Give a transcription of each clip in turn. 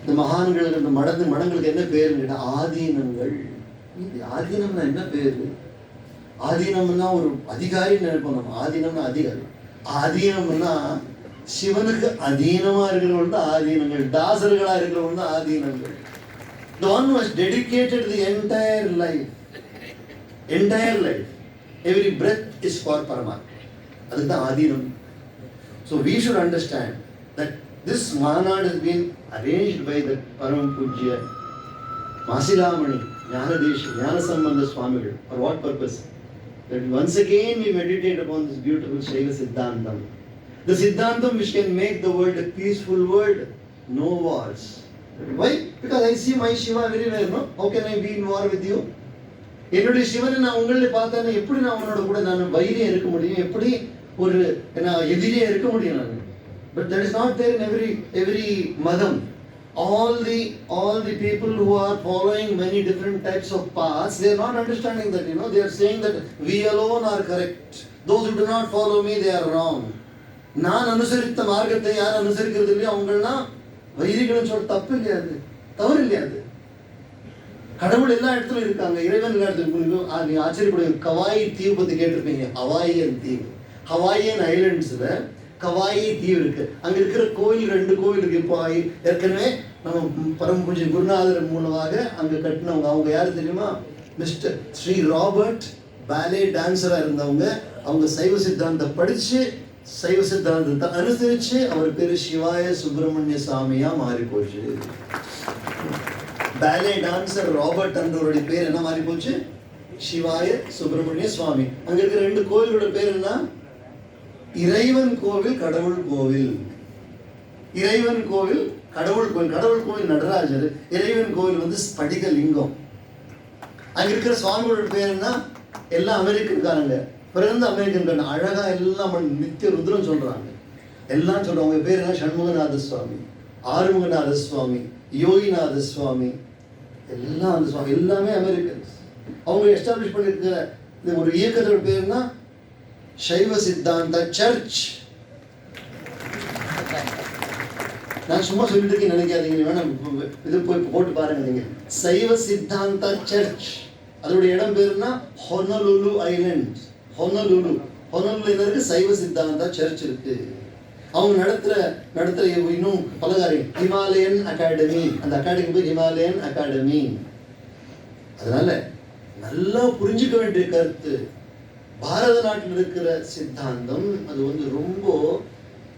இந்த மகான்களுக்கு இந்த மடங்களுக்கு என்ன பேருன்னு ஆதீனங்கள். ஆதீனம்னா என்ன பேரு? ஆதீனம்னா ஒரு அதிகாரி நினைப்போம் நம்ம. ஆதீனம்னா அதிகாரி. ஆதீனம்னா சிவனுக்கு அதீனமா இருக்கிறவங்க தான் ஆதீனங்கள், தாசர்களா இருக்கிறவங்க தான் ஆதீனங்கள். The one who has dedicated the entire life. Every breath is for Paramatma. அதுக்கு தான் ஆதீனம். So we should understand that this Mahanad has been arranged by the Param Pujya Masilamani Jnanadeshi Jnanasambandha Swamigal. For what purpose? That once again we meditate upon this beautiful Shaiva Siddhantam. The Siddhantam which can make the world a peaceful world, no wars. Why? Because I see my Shiva everywhere, no? How can I be in war with you? என்னுடைய சிவனை நான் உங்களில் பார்த்தேன்னா எப்படி நான் உன்னோட கூட நான் வைரியா இருக்க முடியும்? எப்படி ஒரு எதிரியா இருக்க முடியும் நான்? But that is not there in every madam. All the people who are following many different types of paths, they are not understanding that, they are saying that we alone are correct. Those who do not follow me, they are wrong. நான் அனுசரித்த மார்க்கத்தை யார் அனுசரிக்கிறது இல்லையோ அவங்கள்லாம் வைரிகள்னு சொல்ல தப்பு இல்லையா? அது தவறு இல்லையா? அது கடவுள் எல்லா இடத்துலையும் இருக்காங்க, இறைவன் எல்லா இடத்துலையும். நீ ஆச்சரியப்படுவீங்க, கவாயி தீவு பற்றி கேட்டிருப்பீங்க. ஹவாயியன் தீவு, ஹவாயியன் ஐலண்ட்ஸில் கவாயி தீவு இருக்கு. அங்கே இருக்கிற கோயில் 2 கோயில் இருக்கு. இப்போ ஏற்கனவே நம்ம பரம பூஜை குருநாதர் மூலமாக அங்கே கட்டினவங்க. அவங்க யாரு தெரியுமா? மிஸ்டர் ஸ்ரீ ராபர்ட், பேலே டான்ஸராக இருந்தவங்க. அவங்க சைவ சித்தாந்தம் படித்து சைவ சித்தாந்தத்தை அனுசரித்து அவர் பேர் சிவாய சுப்பிரமணிய சாமியா மாறி போச்சு. பேலே டான்சர் ராபர்ட் என்றவருடைய பேர் என்ன மாறி போச்சு? சிவாய சுப்பிரமணிய சுவாமி. அங்க இருக்கிற 2 கோயிலோட பேர் என்ன? இறைவன் கோவில், கடவுள் கோவில். இறைவன் கோவில், கடவுள் கோவில். கடவுள் கோவில் நடராஜர், இறைவன் கோவில் ஸ்படிக லிங்கம். அங்க இருக்கிற சுவாமியோட பேர் என்ன? எல்லாம் அமெரிக்கன்காரங்க, பிறந்த அமெரிக்கன். அழகா எல்லாம் நித்திய ருத்ரம் சொல்றாங்க, எல்லாம் சொல்றாங்க. அவங்க பேர் என்ன? சண்முகநாத சுவாமி, ஆறுமுகநாத சுவாமி, யோகிநாத சுவாமி, எல்லாம் அந்த சுவாமி எல்லாமே அமெரிக்கன்ஸ். அவங்க எஸ்டாப்ளிஷ் பண்ணியிருக்கிற இந்த ஒரு இயக்கத்தோட பேர்னா சைவ சித்தாந்த சர்ச். நான் சும்மா சொல்லிட்டு இருக்கேன் நினைக்காதீங்க, வேணா இது போய் போட்டு பாருங்க நீங்க. சைவ சித்தாந்த சர்ச், அதோடைய இடம் பேருனா ஹொனலுலு ஐலண்ட். ஹொனலுலு என்ன இருக்கு? சைவ சித்தாந்த சர்ச் இருக்கு. அவங்க நடத்துற இன்னும் பல காரியம். ஹிமாலயன் அகாடமி, அந்த அகாடமி பேர் ஹிமாலயன் அகாடமி. அதனால நல்லா புரிஞ்சுக்க வேண்டிய கருத்து, பாரத நாட்டில் இருக்கிற சித்தாந்தம் அது ரொம்ப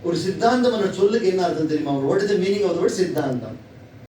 ஒரு சித்தாந்தம். சொல்லுக்கு என்ன அர்த்தம் தெரியுமா? What is the meaning of the word சித்தாந்தம்?